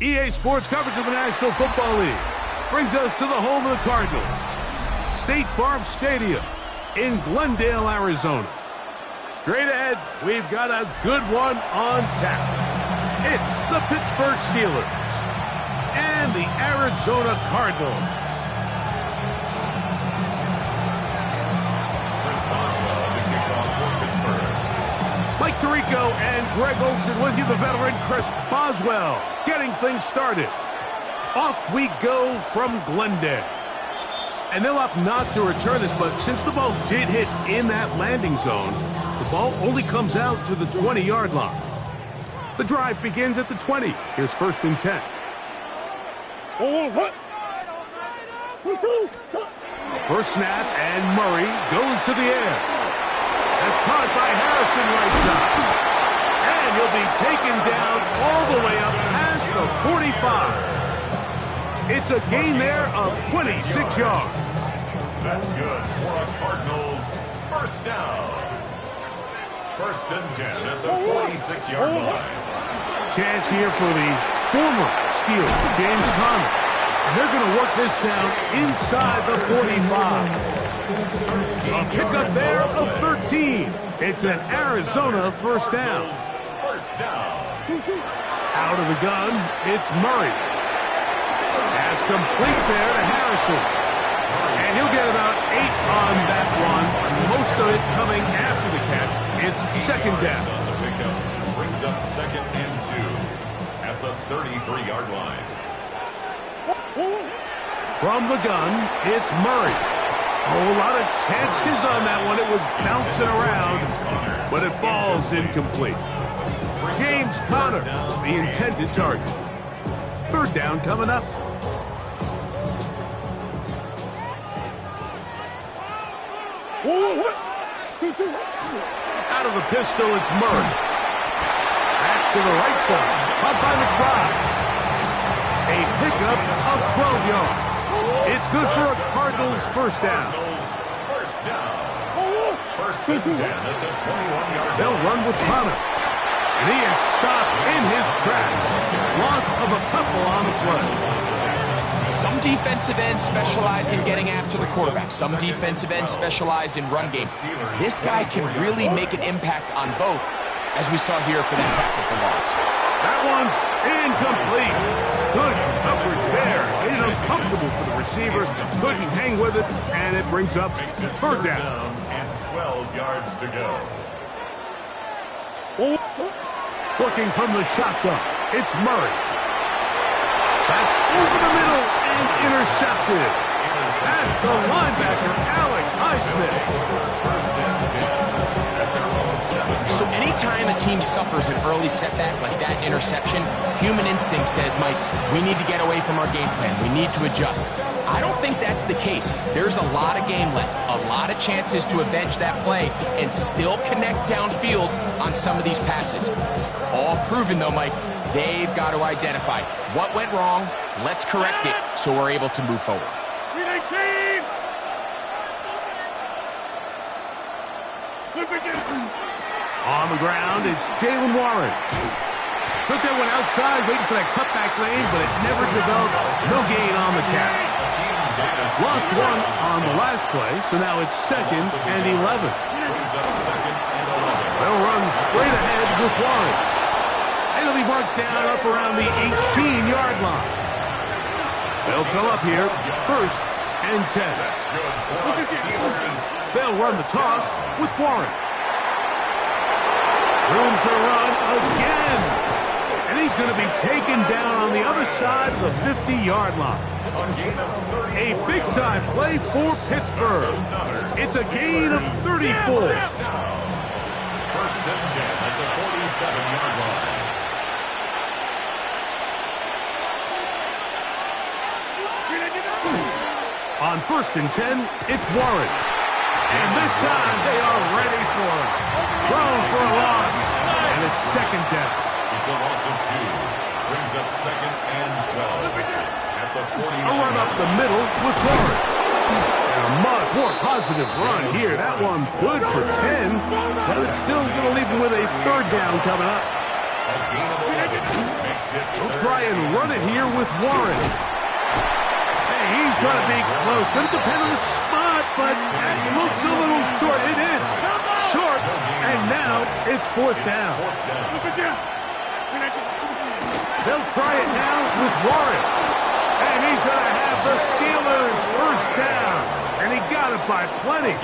EA Sports coverage of the National Football League brings us to the home of the Cardinals, State Farm Stadium in Glendale, Arizona. Straight ahead, we've got a good one on tap. It's the Pittsburgh Steelers and the Arizona Cardinals. Mike Tirico and Greg Olson with you, the veteran Chris Boswell, getting things started. Off we go from Glendale. And they'll opt not to return this, but since the ball did hit in that landing zone, the ball only comes out to the 20-yard line. The drive begins at the 20. Here's 1st and 10. First snap, and Murray goes to the air. That's caught by Harrison right side. And he'll be taken down all the way up past the 45. It's a gain there of 26 yards. That's good for a Cardinals first down. 1st and 10 at the 46-yard line. Chance here for the former Steeler, James Conner. And they're going to work this down inside the 45. A pickup there of 13. It's an Arizona first down. Out of the gun, it's Murray. Pass complete there to Harrison. And he'll get about 8 on that one. Most of it coming after the catch. It's 2nd down. The pickup brings up 2nd and 2 at the 33-yard line. From the gun, it's Murray. Oh, a lot of chances on that one. It was bouncing around, but it falls incomplete. James Conner, the intended target. 3rd down coming up. Out of the pistol, it's Murray. Back to the right side. Caught by McBride. A pickup of 12 yards. It's good for a Cardinals first down. First and 10 at the 21-yard line. They'll run with Conner. And he is stopped in his tracks. Loss of a couple on the play. Some defensive ends specialize in getting after the quarterback. Some defensive ends specialize in run game. This guy can really make an impact on both, as we saw here for that tackle for loss. That one's incomplete. Good coverage there. Made it uncomfortable for the receiver. Couldn't hang with it, and it brings up 3rd down. And 12 yards to go. Working from the shotgun, it's Murray. That's over the middle and intercepted. That's the linebacker, Alex Highsmith. First and 10 at their own 7. So anytime a team suffers an early setback like that interception, human instinct says, Mike, we need to get away from our game plan. We need to adjust. I don't think that's the case. There's a lot of game left, a lot of chances to avenge that play and still connect downfield on some of these passes. All proven, though, Mike, they've got to identify what went wrong, let's correct it so we're able to move forward. On the ground, it's Jalen Warren. Took that one outside, waiting for that cutback lane, but it never developed. No gain on the catch. Lost one on the last play, so now it's 2nd and 11. They'll run straight ahead with Warren. And it'll be marked down up around the 18-yard line. They'll come up here, 1st and 10. They'll run the toss with Warren. Room to run again. And he's going to be taken down on the other side of the 50-yard line. A big-time play for Pittsburgh. It's a gain of 34. 1st and 10 at the 47-yard line. On 1st and 10, it's Warren. And this time they are ready for it. Thrown for a loss. And it's second down. It's a loss of 2. Brings up second and 12. At the 49. A run up the middle with Warren. And a much more positive run here. That one good for 10. But it's still going to leave him with a third down coming up. A gain of 11 makes it He'll try and run it here with Warren. Hey, he's going to be close. Going to depend on the spot, but that looks a little short. It is short, and now it's fourth down. They'll try it now with Warren. And he's going to have the Steelers first down. And he got it by plenty.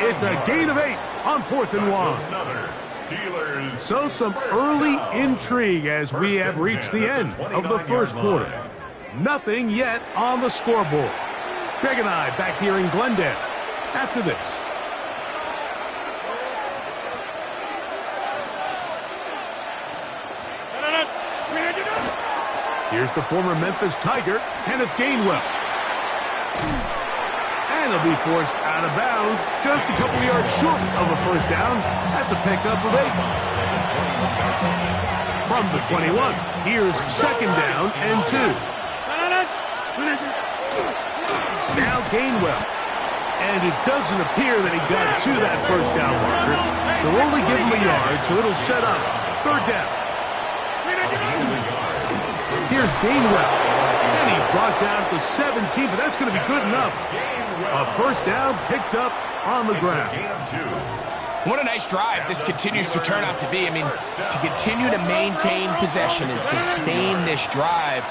It's a gain of 8 on 4th and 1. So some early intrigue as we have reached the end of the first quarter. Nothing yet on the scoreboard. Greg and I back here in Glendale after this. Here's the former Memphis Tiger, Kenneth Gainwell. And he'll be forced out of bounds just a couple yards short of a first down. That's a pickup of 8. From the 21, here's second down and 2. Now Gainwell. And it doesn't appear that he got to that first down marker. They'll only give him a yard, so it'll set up third down. Here's Gainwell. And he's brought down to 17, but that's going to be good enough. A first down picked up on the ground. What a nice drive this continues to turn out to be. I mean, to continue to maintain possession and sustain this drive,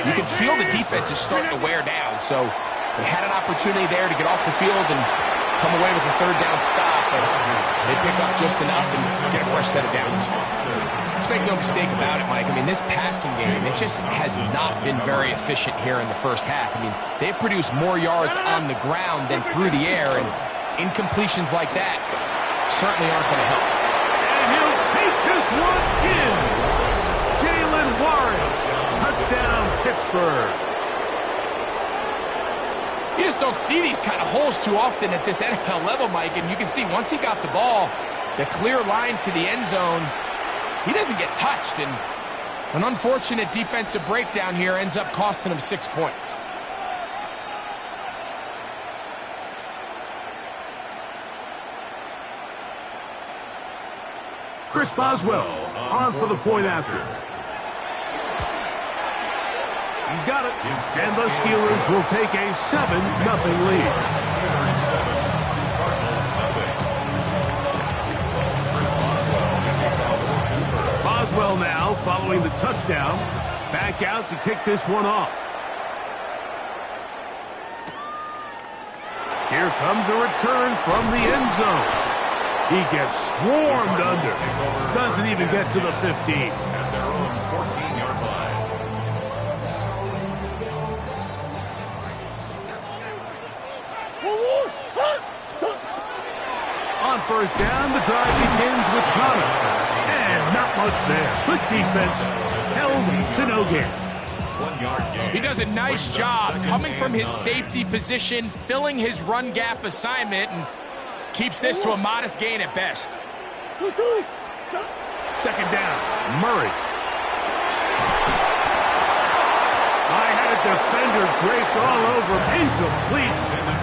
you can feel the defense is starting to wear down. So they had an opportunity there to get off the field and come away with a third down stop, but they pick up just enough and get a fresh set of downs. Let's make no mistake about it, Mike. I mean, this passing game, it just has not been very efficient here in the first half. I mean, they've produced more yards on the ground than through the air, and incompletions like that certainly aren't going to help. And he'll take this one in. Jalen Warren, touchdown Pittsburgh. You just don't see these kind of holes too often at this NFL level, Mike, and you can see once he got the ball, the clear line to the end zone, he doesn't get touched, and an unfortunate defensive breakdown here ends up costing him 6 points. Chris Boswell on for the point after. He's got it, and the Steelers will take a 7-0 lead. Boswell now following the touchdown, back out to kick this one off. Here comes a return from the end zone. He gets swarmed under. Doesn't even get to the 15. At their own 14-yard line. On first down, the drive begins with Connor. And not much there. Good defense. Held to no gain. 1 yard gain. He does a nice job coming from his safety position, filling his run gap assignment, and keeps this to a modest gain at best. Second down, Murray. I had a defender draped all over him. Incomplete.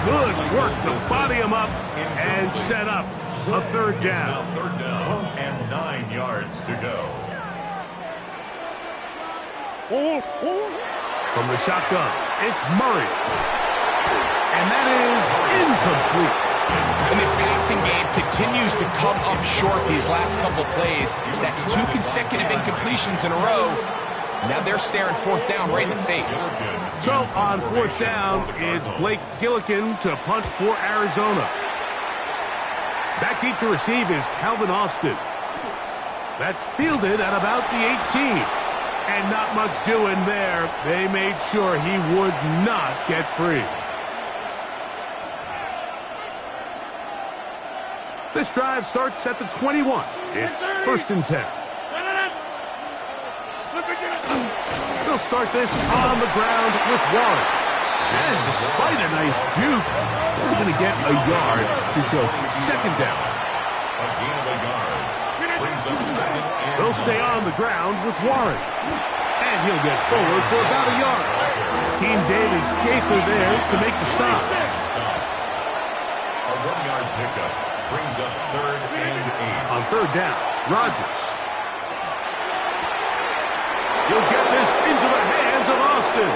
Good work to body him up and set up a third down. Now third down and 9 yards to go. From the shotgun, it's Murray. And that is incomplete. And this passing game continues to come up short these last couple plays. That's 2 consecutive incompletions in a row. Now they're staring fourth down right in the face. So on fourth down, it's Blake Gillikin to punt for Arizona. Back deep to receive is Calvin Austin. That's fielded at about the 18. And not much doing there. They made sure he would not get free. This drive starts at the 21. It's first and 10. They'll start this on the ground with Warren. And despite a nice juke, They're going to get a yard to show for second down. A gain of a yard. Brings up second and They'll stay on the ground with Warren. And he'll get forward for about a yard. Team Davis Gaither there to make the stop. a 1-yard pickup. Brings up third and 8. On third down, Rodgers. He'll get this into the hands of Austin.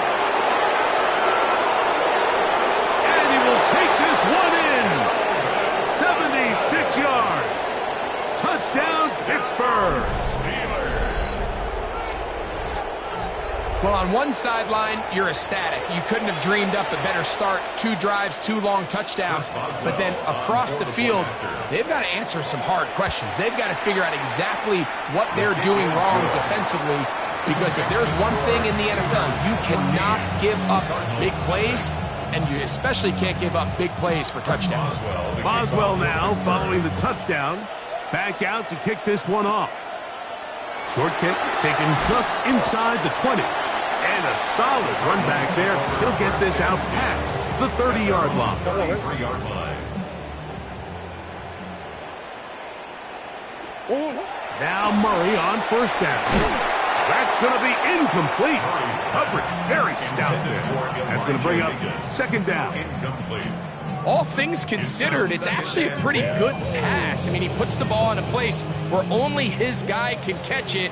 And he will take this one in. 76 yards. Touchdown, Pittsburgh. Well, on one sideline, you're ecstatic. You couldn't have dreamed up a better start. 2 drives, 2 long touchdowns. But then across the field, they've got to answer some hard questions. They've got to figure out exactly what they're doing wrong defensively. Because if there's one thing in the NFL, you cannot give up big plays, and you especially can't give up big plays for touchdowns. Boswell now following the touchdown. Back out to kick this one off. Short kick taken just inside the 20. And a solid run back there. He'll get this out past the 30-yard line. 33-yard line. Now Murray on first down. That's going to be incomplete. Coverage very stout there. That's going to bring up second down. Incomplete. All things considered, it's actually a pretty good pass. I mean, he puts the ball in a place where only his guy can catch it.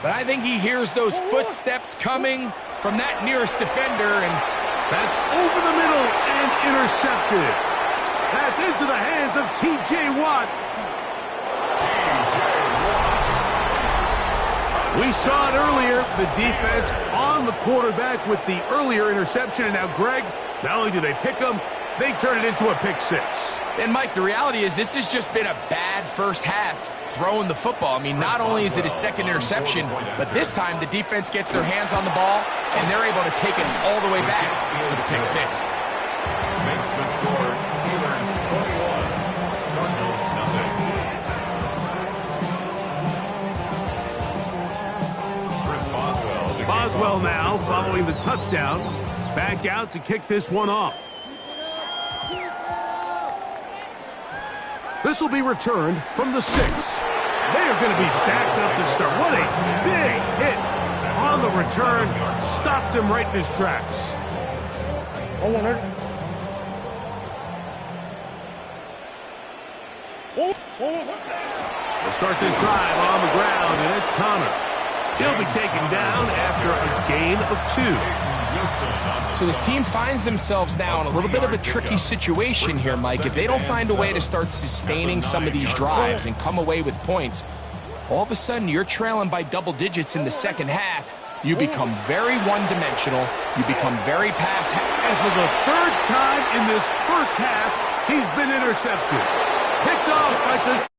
But I think he hears those footsteps coming from that nearest defender, and that's over the middle and intercepted. That's into the hands of T.J. Watt. We saw it earlier, the defense on the quarterback with the earlier interception. And now, Greg, not only do they pick him, they turn it into a pick six. And, Mike, the reality is this has just been a bad first half throwing the football. I mean, not only is it a second interception, but this time the defense gets their hands on the ball, and they're able to take it all the way back for the pick six. Makes the score Steelers 21, Cardinals nothing. Boswell now following the touchdown. Back out to kick this one off. This will be returned from the 6. They are going to be backed up to start. What a big hit on the return. Stopped him right in his tracks. They'll start this drive on the ground, and it's Connor. He'll be taken down after a gain of 2. So this team finds themselves now in a little bit of a tricky situation here, Mike. If they don't find a way to start sustaining some of these drives and come away with points, all of a sudden you're trailing by double digits in the second half. You become very one-dimensional. You become very pass-happy. And for the third time in this first half, he's been intercepted. Picked off by the